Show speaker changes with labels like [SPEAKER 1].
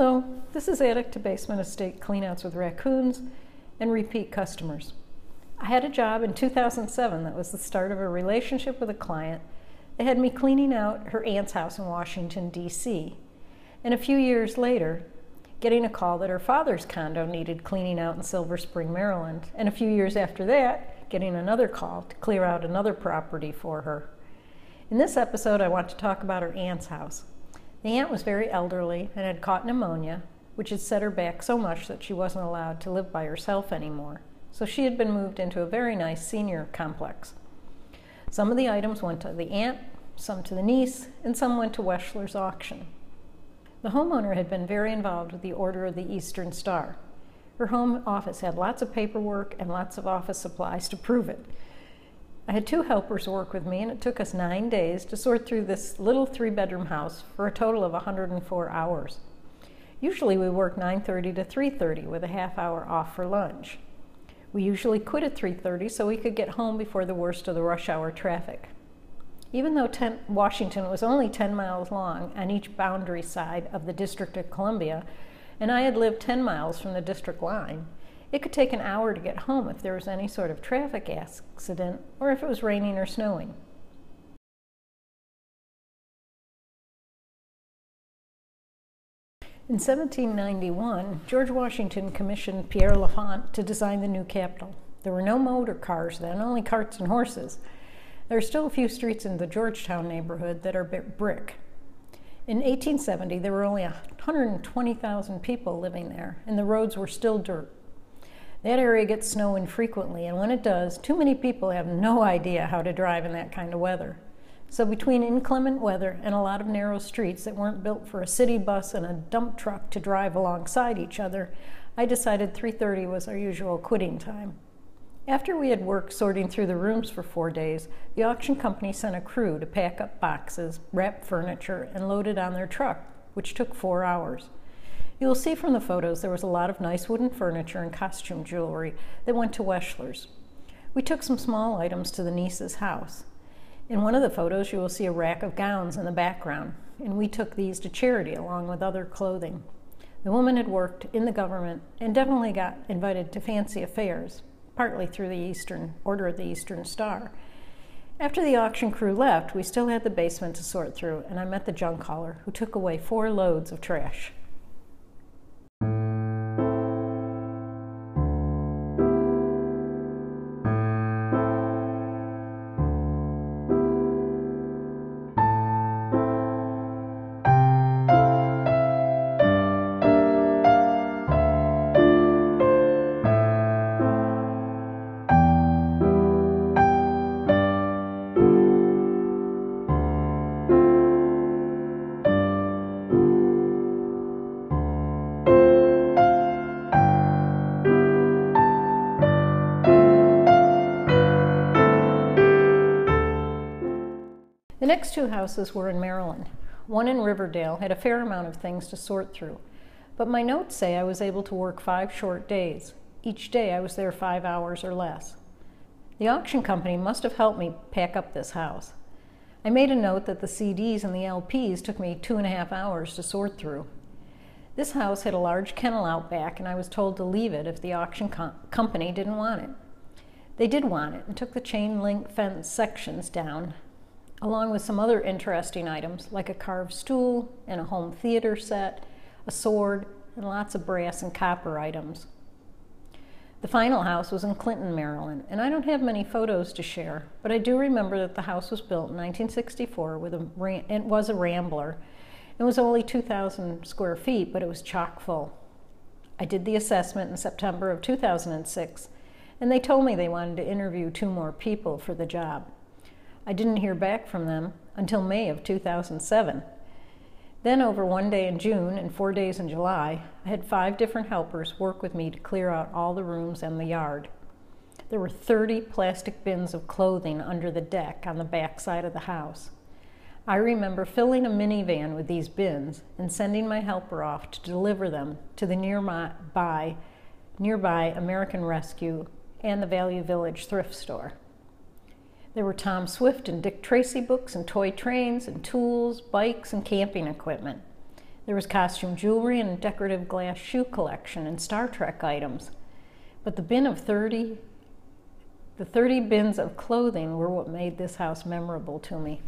[SPEAKER 1] Hello, this is Attic to Basement Estate Cleanouts with Raccoons and repeat customers. I had a job in 2007 that was the start of a relationship with a client. They had me cleaning out her aunt's house in Washington, D.C. And a few years later, getting a call that her father's condo needed cleaning out in Silver Spring, Maryland. And a few years after that, getting another call to clear out another property for her. In this episode, I want to talk about her aunt's house. The aunt was very elderly and had caught pneumonia, which had set her back so much that she wasn't allowed to live by herself anymore. So she had been moved into a very nice senior complex. Some of the items went to the aunt, some to the niece, and some went to Weschler's auction. The homeowner had been very involved with the Order of the Eastern Star. Her home office had lots of paperwork and lots of office supplies to prove it. I had 2 helpers work with me, and it took us 9 days to sort through this little 3-bedroom house for a total of 104 hours. Usually we work 9:30 to 3:30 with a half-hour off for lunch. We usually quit at 3:30 so we could get home before the worst of the rush hour traffic. Even though Washington was only 10 miles long on each boundary side of the District of Columbia, and I had lived 10 miles from the district line, it could take an hour to get home if there was any sort of traffic accident or if it was raining or snowing. In 1791, George Washington commissioned Pierre L'Enfant to design the new Capitol. There were no motor cars then, only carts and horses. There are still a few streets in the Georgetown neighborhood that are brick. In 1870, there were only 120,000 people living there, and the roads were still dirt. That area gets snow infrequently, and when it does, too many people have no idea how to drive in that kind of weather. So between inclement weather and a lot of narrow streets that weren't built for a city bus and a dump truck to drive alongside each other, I decided 3:30 was our usual quitting time. After we had worked sorting through the rooms for 4 days, the auction company sent a crew to pack up boxes, wrap furniture, and load it on their truck, which took 4 hours. You will see from the photos there was a lot of nice wooden furniture and costume jewelry that went to Weschler's. We took some small items to the niece's house. In one of the photos you will see a rack of gowns in the background, and we took these to charity along with other clothing. The woman had worked in the government and definitely got invited to fancy affairs, partly through the Order of the Eastern Star. After the auction crew left, we still had the basement to sort through, and I met the junk hauler who took away 4 loads of trash. The next 2 houses were in Maryland. One in Riverdale had a fair amount of things to sort through, but my notes say I was able to work 5 short days. Each day I was there 5 hours or less. The auction company must have helped me pack up this house. I made a note that the CDs and the LPs took me 2.5 hours to sort through. This house had a large kennel out back, and I was told to leave it if the auction company didn't want it. They did want it and took the chain link fence sections down, along with some other interesting items like a carved stool and a home theater set, a sword, and lots of brass and copper items. The final house was in Clinton, Maryland, and I don't have many photos to share, but I do remember that the house was built in 1964 it was a rambler. It was only 2,000 square feet, but it was chock full. I did the assessment in September of 2006, and they told me they wanted to interview 2 more people for the job. I didn't hear back from them until May of 2007. Then over 1 day in June and 4 days in July, I had 5 different helpers work with me to clear out all the rooms and the yard. There were 30 plastic bins of clothing under the deck on the back side of the house. I remember filling a minivan with these bins and sending my helper off to deliver them to the nearby American Rescue and the Value Village thrift store. There were Tom Swift and Dick Tracy books and toy trains and tools, bikes, and camping equipment. There was costume jewelry and a decorative glass shoe collection and Star Trek items. But the 30 bins of clothing were what made this house memorable to me.